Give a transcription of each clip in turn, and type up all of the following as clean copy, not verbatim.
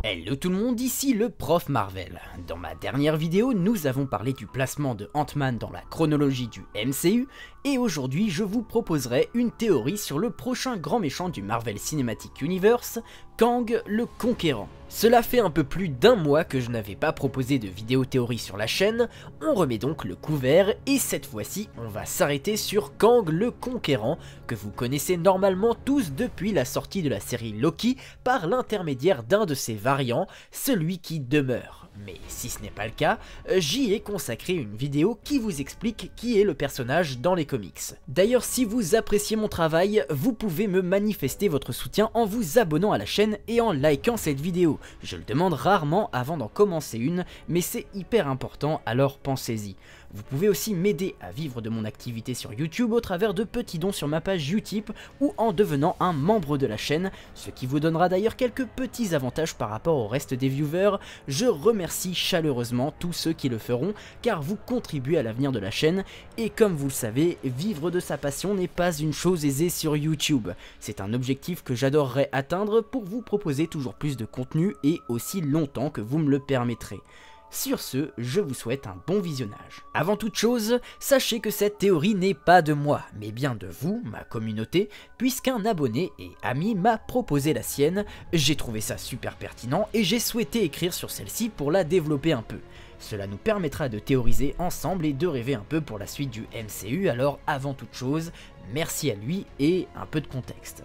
Hello tout le monde, ici le prof Marvel. Dans ma dernière vidéo, nous avons parlé du placement de Ant-Man dans la chronologie du MCU, et aujourd'hui je vous proposerai une théorie sur le prochain grand méchant du Marvel Cinematic Universe, Kang le Conquérant. Cela fait un peu plus d'un mois que je n'avais pas proposé de vidéo théorie sur la chaîne, on remet donc le couvert et cette fois-ci on va s'arrêter sur Kang le Conquérant, que vous connaissez normalement tous depuis la sortie de la série Loki par l'intermédiaire d'un de ses variants, celui qui demeure. Mais si ce n'est pas le cas, j'y ai consacré une vidéo qui vous explique qui est le personnage dans les comics. D'ailleurs, si vous appréciez mon travail, vous pouvez me manifester votre soutien en vous abonnant à la chaîne et en likant cette vidéo. Je le demande rarement avant d'en commencer une, mais c'est hyper important, alors pensez-y. Vous pouvez aussi m'aider à vivre de mon activité sur YouTube au travers de petits dons sur ma page Utip ou en devenant un membre de la chaîne, ce qui vous donnera d'ailleurs quelques petits avantages par rapport au reste des viewers. Je remercie chaleureusement tous ceux qui le feront car vous contribuez à l'avenir de la chaîne et comme vous le savez, vivre de sa passion n'est pas une chose aisée sur YouTube. C'est un objectif que j'adorerais atteindre pour vous proposer toujours plus de contenu et aussi longtemps que vous me le permettrez. Sur ce, je vous souhaite un bon visionnage. Avant toute chose, sachez que cette théorie n'est pas de moi, mais bien de vous, ma communauté, puisqu'un abonné et ami m'a proposé la sienne, j'ai trouvé ça super pertinent et j'ai souhaité écrire sur celle-ci pour la développer un peu. Cela nous permettra de théoriser ensemble et de rêver un peu pour la suite du MCU, alors avant toute chose, merci à lui et un peu de contexte.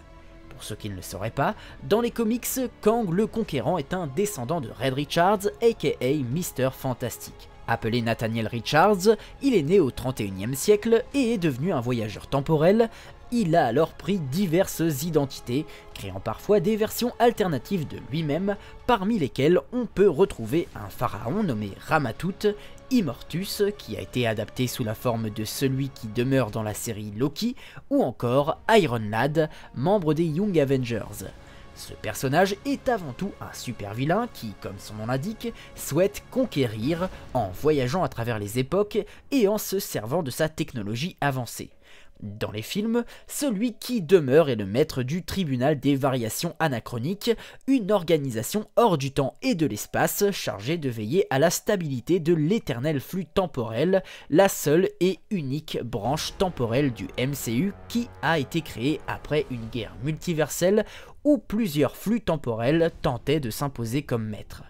Pour ceux qui ne le sauraient pas, dans les comics, Kang le Conquérant est un descendant de Reed Richards, aka Mr. Fantastic. Appelé Nathaniel Richards, il est né au 31e siècle et est devenu un voyageur temporel. Il a alors pris diverses identités, créant parfois des versions alternatives de lui-même, parmi lesquelles on peut retrouver un pharaon nommé Rama-Tut, Immortus, qui a été adapté sous la forme de celui qui demeure dans la série Loki, ou encore Iron Lad, membre des Young Avengers. Ce personnage est avant tout un super vilain qui, comme son nom l'indique, souhaite conquérir en voyageant à travers les époques et en se servant de sa technologie avancée. Dans les films, celui qui demeure est le maître du tribunal des variations anachroniques, une organisation hors du temps et de l'espace chargée de veiller à la stabilité de l'éternel flux temporel, la seule et unique branche temporelle du MCU qui a été créée après une guerre multiverselle où plusieurs flux temporels tentaient de s'imposer comme maîtres.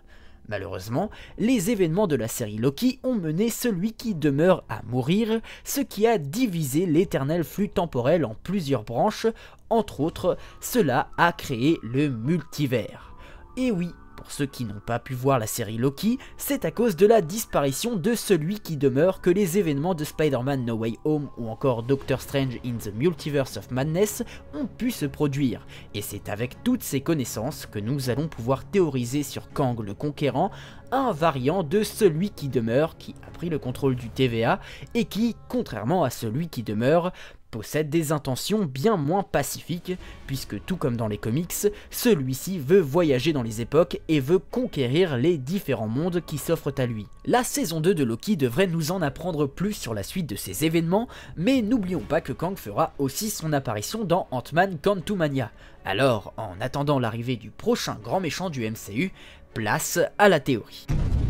Malheureusement, les événements de la série Loki ont mené celui qui demeure à mourir, ce qui a divisé l'éternel flux temporel en plusieurs branches, entre autres, cela a créé le multivers. Et oui, pour ceux qui n'ont pas pu voir la série Loki, c'est à cause de la disparition de celui qui demeure que les événements de Spider-Man No Way Home ou encore Doctor Strange in the Multiverse of Madness ont pu se produire. Et c'est avec toutes ces connaissances que nous allons pouvoir théoriser sur Kang le Conquérant, un variant de celui qui demeure qui a pris le contrôle du TVA et qui, contrairement à celui qui demeure, possède des intentions bien moins pacifiques, puisque tout comme dans les comics, celui-ci veut voyager dans les époques et veut conquérir les différents mondes qui s'offrent à lui. La saison 2 de Loki devrait nous en apprendre plus sur la suite de ces événements, mais n'oublions pas que Kang fera aussi son apparition dans Ant-Man Quantumania. Alors, en attendant l'arrivée du prochain grand méchant du MCU, place à la théorie.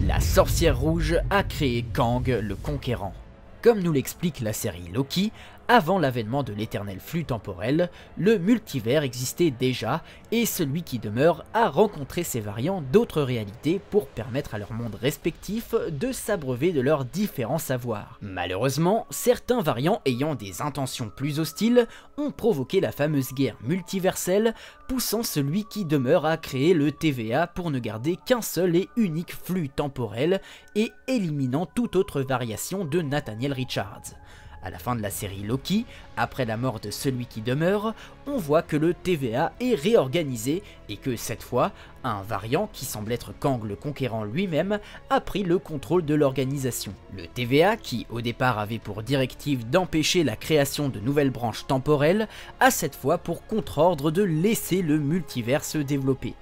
La sorcière rouge a créé Kang le Conquérant. Comme nous l'explique la série Loki, avant l'avènement de l'éternel flux temporel, le multivers existait déjà et celui qui demeure a rencontré ses variants d'autres réalités pour permettre à leurs mondes respectifs de s'abreuver de leurs différents savoirs. Malheureusement, certains variants ayant des intentions plus hostiles ont provoqué la fameuse guerre multiverselle, poussant celui qui demeure à créer le TVA pour ne garder qu'un seul et unique flux temporel et éliminant toute autre variation de Nathaniel Richards. À la fin de la série Loki, après la mort de celui qui demeure, on voit que le TVA est réorganisé et que cette fois, un variant qui semble être Kang le Conquérant lui-même a pris le contrôle de l'organisation. Le TVA, qui au départ avait pour directive d'empêcher la création de nouvelles branches temporelles, a cette fois pour contre-ordre de laisser le multivers se développer.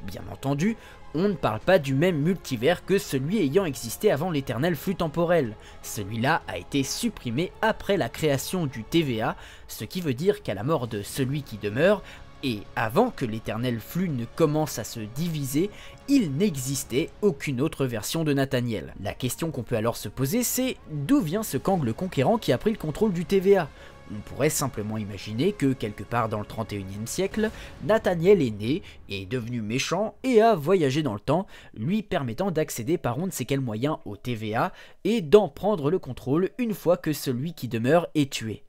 Bien entendu, on ne parle pas du même multivers que celui ayant existé avant l'éternel flux temporel. Celui-là a été supprimé après la création du TVA, ce qui veut dire qu'à la mort de celui qui demeure, Et avant que l'éternel flux ne commence à se diviser, il n'existait aucune autre version de Nathaniel. La question qu'on peut alors se poser, c'est d'où vient ce Kang le Conquérant qui a pris le contrôle du TVA? On pourrait simplement imaginer que quelque part dans le 31e siècle, Nathaniel est né, est devenu méchant et a voyagé dans le temps, lui permettant d'accéder par on ne sait quel moyen au TVA et d'en prendre le contrôle une fois que celui qui demeure est tué.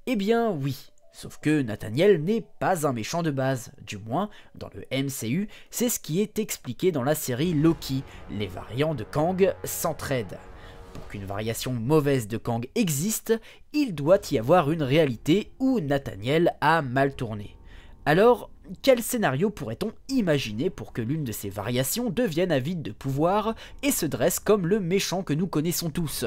Eh bien oui. Sauf que Nathaniel n'est pas un méchant de base, du moins dans le MCU, c'est ce qui est expliqué dans la série Loki, les variants de Kang s'entraident. Pour qu'une variation mauvaise de Kang existe, il doit y avoir une réalité où Nathaniel a mal tourné. Alors, quel scénario pourrait-on imaginer pour que l'une de ces variations devienne avide de pouvoir et se dresse comme le méchant que nous connaissons tous?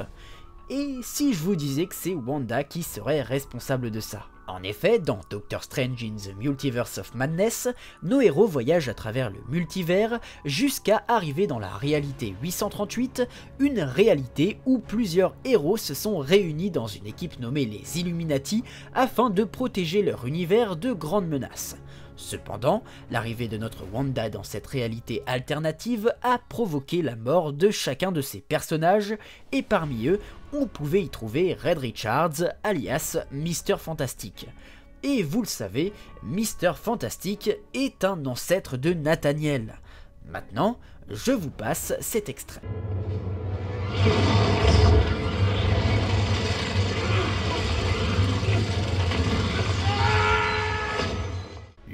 Et si je vous disais que c'est Wanda qui serait responsable de ça? En effet, dans Doctor Strange in the Multiverse of Madness, nos héros voyagent à travers le multivers jusqu'à arriver dans la réalité 838, une réalité où plusieurs héros se sont réunis dans une équipe nommée les Illuminati afin de protéger leur univers de grandes menaces. Cependant, l'arrivée de notre Wanda dans cette réalité alternative a provoqué la mort de chacun de ces personnages, et parmi eux, on pouvait y trouver Reed Richards, alias Mr. Fantastic. Et vous le savez, Mr. Fantastic est un ancêtre de Nathaniel. Maintenant, je vous passe cet extrait.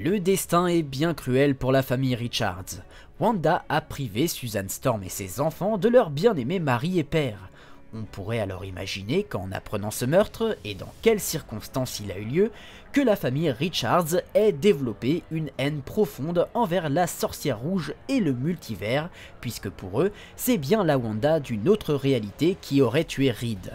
Le destin est bien cruel pour la famille Richards. Wanda a privé Susan Storm et ses enfants de leur bien-aimé mari et père. On pourrait alors imaginer qu'en apprenant ce meurtre, et dans quelles circonstances il a eu lieu, que la famille Richards ait développé une haine profonde envers la sorcière rouge et le multivers, puisque pour eux, c'est bien la Wanda d'une autre réalité qui aurait tué Reed.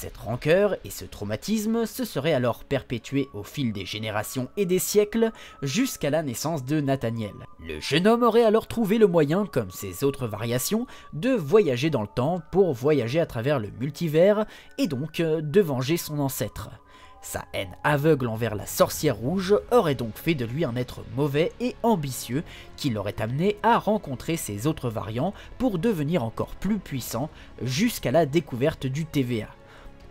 Cette rancœur et ce traumatisme se seraient alors perpétués au fil des générations et des siècles jusqu'à la naissance de Nathaniel. Le jeune homme aurait alors trouvé le moyen, comme ses autres variations, de voyager dans le temps pour voyager à travers le multivers et donc de venger son ancêtre. Sa haine aveugle envers la sorcière rouge aurait donc fait de lui un être mauvais et ambitieux qui l'aurait amené à rencontrer ses autres variants pour devenir encore plus puissant jusqu'à la découverte du TVA.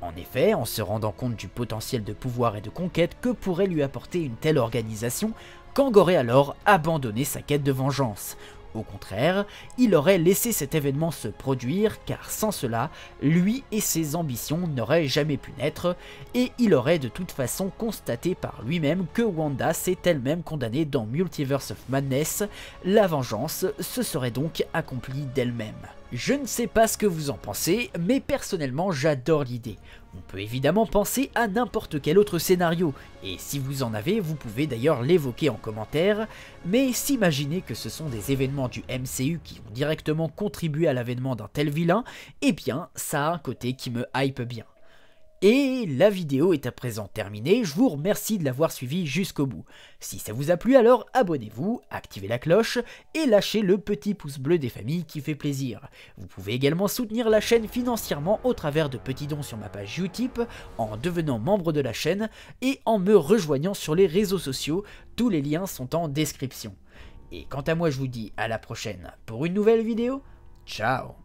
En effet, en se rendant compte du potentiel de pouvoir et de conquête que pourrait lui apporter une telle organisation, Kang aurait alors abandonné sa quête de vengeance. Au contraire, il aurait laissé cet événement se produire car sans cela, lui et ses ambitions n'auraient jamais pu naître et il aurait de toute façon constaté par lui-même que Wanda s'est elle-même condamnée dans Multiverse of Madness, la vengeance se serait donc accomplie d'elle-même. Je ne sais pas ce que vous en pensez, mais personnellement j'adore l'idée. On peut évidemment penser à n'importe quel autre scénario, et si vous en avez, vous pouvez d'ailleurs l'évoquer en commentaire, mais s'imaginer que ce sont des événements du MCU qui ont directement contribué à l'avènement d'un tel vilain, eh bien ça a un côté qui me hype bien. Et la vidéo est à présent terminée, je vous remercie de l'avoir suivi jusqu'au bout. Si ça vous a plu alors abonnez-vous, activez la cloche et lâchez le petit pouce bleu des familles qui fait plaisir. Vous pouvez également soutenir la chaîne financièrement au travers de petits dons sur ma page Utip, en devenant membre de la chaîne et en me rejoignant sur les réseaux sociaux, tous les liens sont en description. Et quant à moi je vous dis à la prochaine pour une nouvelle vidéo, ciao.